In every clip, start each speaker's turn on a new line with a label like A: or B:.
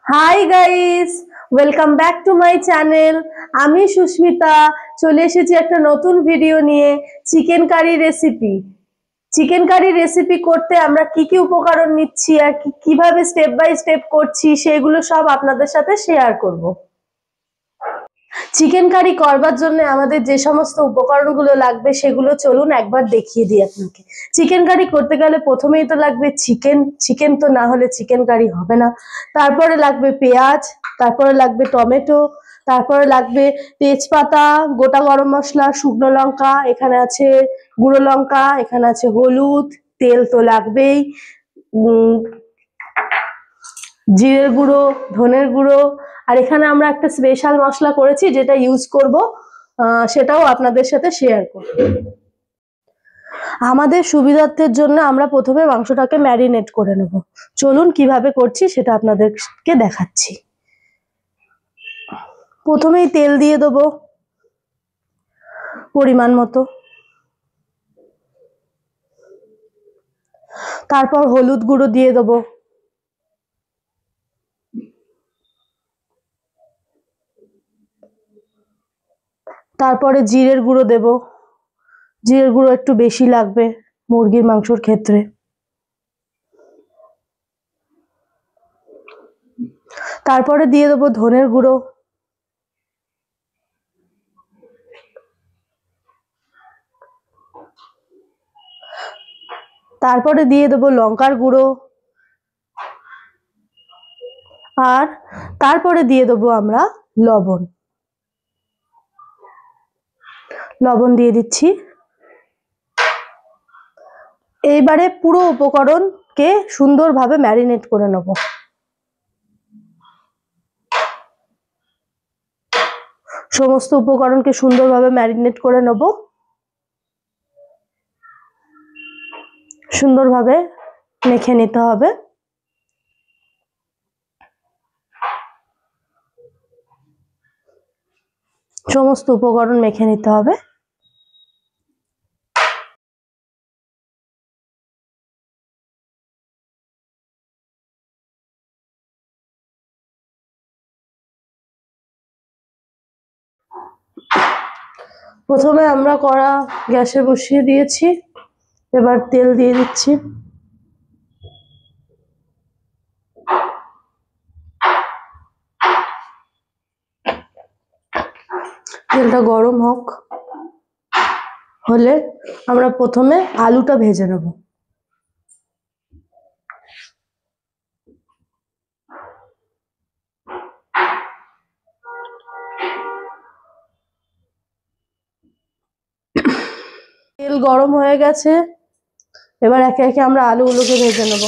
A: High guys, welcome back to my channel. আমি সুস্মিতা চলে এসেছি একটা নতুন ভিডিও নিয়ে। Chicken curry recipe. Chicken curry recipe করতে আমরা কি কি উপকরণ নিচ্ছি আর কিভাবে স্টেপ বাই স্টেপ করছি সেগুলো সব আপনাদের সাথে শেয়ার করব। চিকেন কারি করবার জন্য আমাদের যে সমস্ত উপকরণগুলো লাগবে সেগুলো চলুন একবার দেখিয়ে দিই আপনাকে। চিকেন কারি করতে গেলে প্রথমেই তো লাগবে চিকেন। চিকেন তো না হলে চিকেন কারি হবে না। তারপরে লাগবে পেঁয়াজ, তারপরে লাগবে টমেটো, তারপরে লাগবে তেজপাতা, গোটা গরম মশলা, শুকনো লঙ্কা, এখানে আছে গুঁড়ো লঙ্কা, এখানে আছে হলুদ, তেল তো লাগবেই, জিরের গুঁড়ো, ধনের গুঁড়ো, আর এখানে আমরা একটা স্পেশাল মশলা করেছি যেটা ইউজ করব, সেটাও আপনাদের সাথে শেয়ার করব। আমাদের সুবিধার্থের জন্য আমরা প্রথমে মাংসটাকে ম্যারিনেট করে নেব। চলুন কিভাবে করছি সেটা আপনাদেরকে দেখাচ্ছি। প্রথমেই তেল দিয়ে দেবো পরিমাণ মতো, তারপর হলুদ গুঁড়ো দিয়ে দেবো, তারপরে জিরের গুঁড়ো দেব। জিরের গুঁড়ো একটু বেশি লাগবে মুরগির মাংসর ক্ষেত্রে। তারপরে দিয়ে দেবো ধনের গুঁড়ো, তারপরে দিয়ে দেবো লঙ্কার গুঁড়ো, আর তারপরে দিয়ে দেবো আমরা লবণ। লবণ দিয়ে দিচ্ছি। এইবারে পুরো উপকরণকে সুন্দরভাবে ম্যারিনেট করে নেব। সমস্ত উপকরণকে সুন্দরভাবে ম্যারিনেট করে নেব। সুন্দরভাবে মেখে নিতে হবে। সমস্ত উপকরণ মেখে নিতে হবে। প্রথমে আমরা কড়া গ্যাসে বসিয়ে দিয়েছি, এবার তেল দিয়ে দিচ্ছি। তেলটা গরম হোক, হলে আমরা প্রথমে আলুটা ভেজে নেব। তেল গরম হয়ে গেছে, এবার একে একে আমরা আলুগুলোকে ভেজে নেব।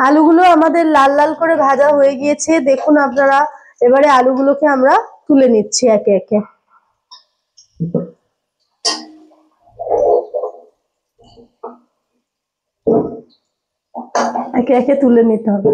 A: আলুগুলো আমাদের লাল লাল করে ভাজা হয়ে গিয়েছে, দেখুন আপনারা। এবারে আলুগুলোকে আমরা তুলে নিচ্ছি একে একে। একে একে তুলে নিতে হবে।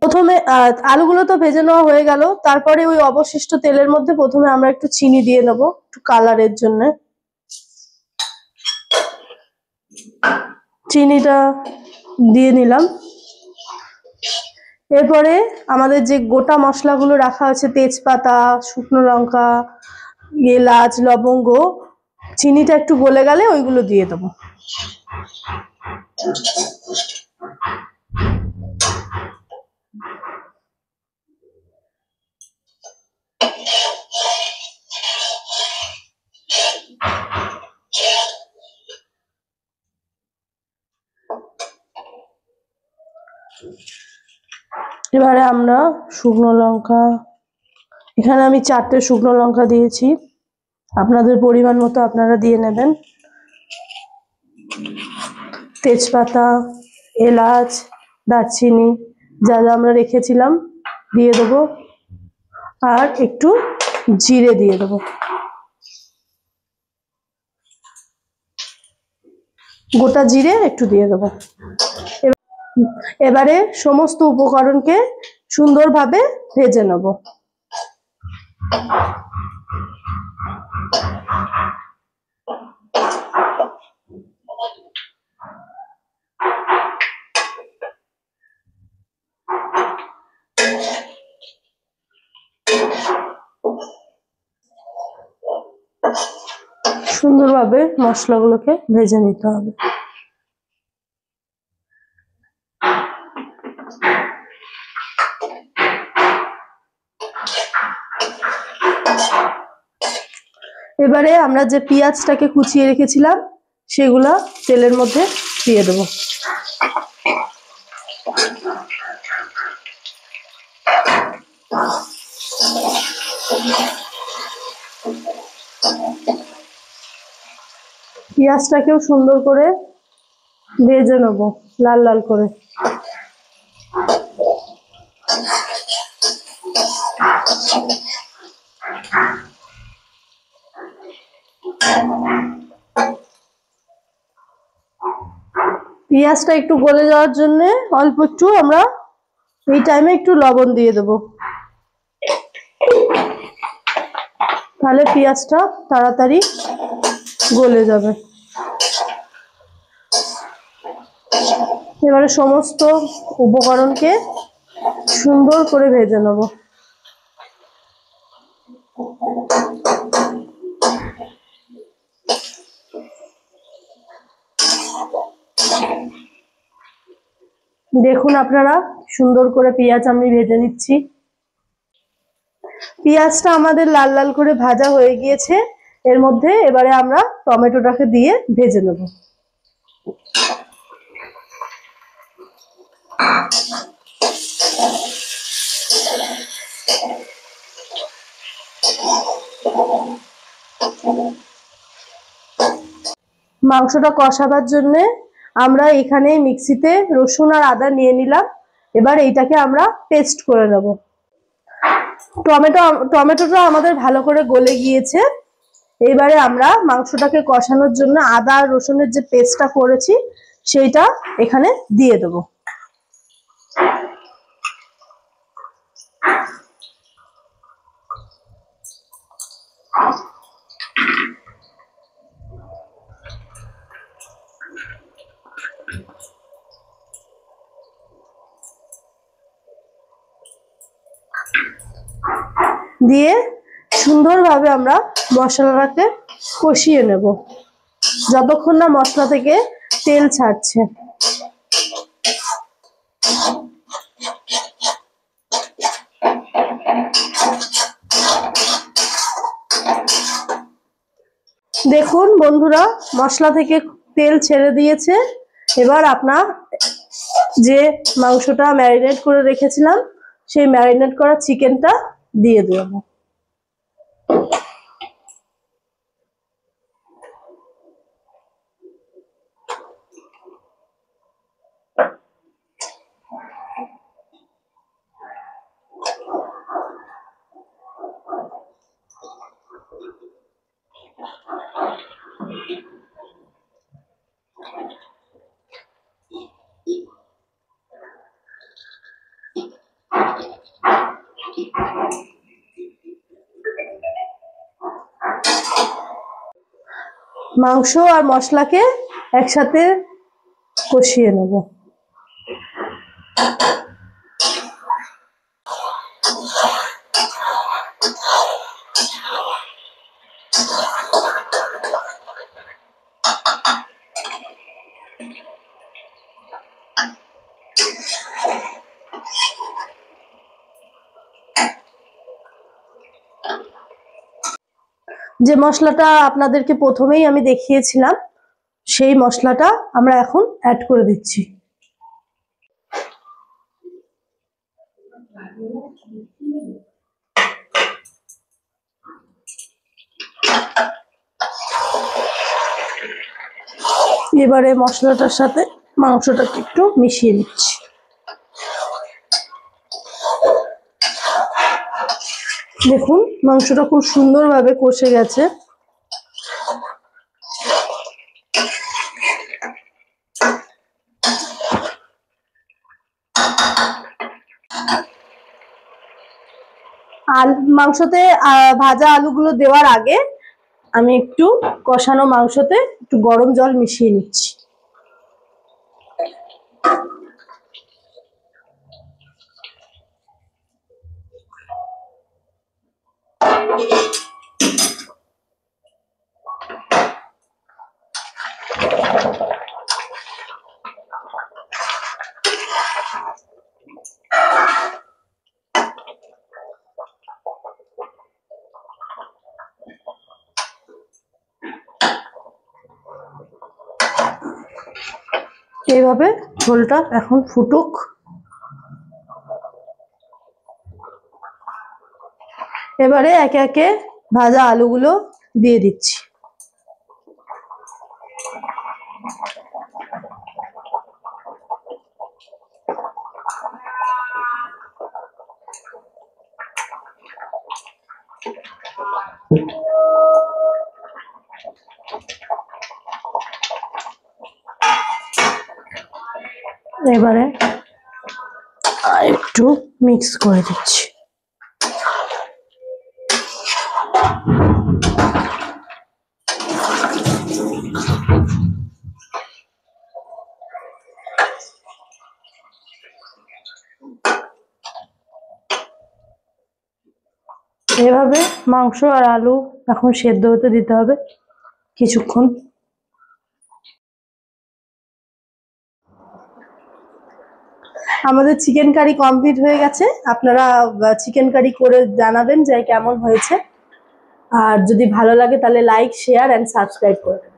A: প্রথমে আলুগুলো তো ভেজে নেওয়া হয়ে গেল, তারপরে ওই অবশিষ্ট তেলের মধ্যে প্রথমে আমরা একটু চিনি দিয়ে নেব, একটু কালারের জন্য। চিনিটা দিয়ে নিলাম। এরপরে আমাদের যে গোটা মশলাগুলো রাখা আছে, তেজপাতা, শুকনো লঙ্কা, এলাচ, লবঙ্গ, চিনিটা একটু গলে গেলে ওইগুলো দিয়ে দেবো। এবারে আমরা শুকনো লঙ্কা, এখানে আমি 4টে শুকনো লঙ্কা দিয়েছি, আপনাদের পরিমাণ মতো আপনারা দিয়ে নেবেন। তেজপাতা, এলাচ, দারচিনি যা যা আমরা রেখেছিলাম দিয়ে দেবো, আর একটু জিরে দিয়ে দেবো, গোটা জিরে একটু দিয়ে দেবো। এবারে সমস্ত উপকরণকে সুন্দরভাবে ভেজে নেব। সুন্দরভাবে মশলাগুলোকে ভেজে নিতে হবে। এবারে আমরা যে পেঁয়াজটাকে কুচিয়ে রেখেছিলাম সেগুলো তেলের মধ্যে দিয়ে দেবো। পেঁয়াজটাকেও সুন্দর করে ভেজে নেব, লাল লাল করে। পেঁয়াজটা একটু গলে যাওয়ার জন্য অল্প একটু আমরা এই টাইমে একটু লবণ দিয়ে দেবো, তাহলে পেঁয়াজটা তাড়াতাড়ি গলে যাবে। এবারে সমস্ত উপকরণকে সুন্দর করে ভেজে নেব। দেখুন আপনারা, সুন্দর করে পেঁয়াজ আমি ভেজে নিচ্ছি। পেঁয়াজটা আমাদের লাল লাল করে ভাজা হয়ে গিয়েছে। এর মধ্যে এবারে আমরা টমেটোটাকে দিয়ে ভেজে নেব। মাংসটা কষাবার জন্য আমরা এখানে মিক্সিতে রসুন আর আদা নিয়ে নিলাম। এবার এইটাকে আমরা পেস্ট করে নেব। টমেটোটা আমাদের ভালো করে গলে গিয়েছে। এবারে আমরা মাংসটাকে কষানোর জন্য আদা আর রসুনের যে পেস্টটা করেছি সেইটা এখানে দিয়ে দেবো। দিয়ে সুন্দরভাবে আমরা মশলাটাকে কষিয়ে নেব যতক্ষণ না মশলা থেকে তেল ছাড়ছে। দেখুন বন্ধুরা, মশলা থেকে তেল ছেড়ে দিয়েছে। এবার আপনার যে মাংসটা ম্যারিনেট করে রেখেছিলাম সেই ম্যারিনেট করা চিকেনটা দিয়ে দেব। মাংস আর মশলাকে একসাথে কষিয়ে নেব। যে মশলাটা আপনাদেরকে প্রথমেই আমি দেখিয়েছিলাম সেই মশলাটা আমরা এখন অ্যাড করে দিচ্ছি। এবারে মশলাটার সাথে মাংসটাকে একটু মিশিয়ে নিচ্ছি। দেখুন মাংসটা খুব সুন্দরভাবে কষে গেছে। মাংসতে ভাজা আলুগুলো দেওয়ার আগে আমি একটু কষানো মাংসতে একটু গরম জল মিশিয়ে নিচ্ছি। এইভাবে ঝোলটা এখন ফুটুক। এবারে একে একে ভাজা আলুগুলো দিয়ে দিচ্ছি। এবারে একটু মিক্স করে দিচ্ছি। এভাবে মাংস আর আলু এখন সেদ্ধ হতে দিতে হবে কিছুক্ষণ। আমাদের চিকেন কারি কমপ্লিট হয়ে গেছে। আপনারা চিকেন কারি করে জানাবেন যে কেমন হয়েছে। আর যদি ভালো লাগে তাহলে লাইক, শেয়ার এন্ড সাবস্ক্রাইব করবেন।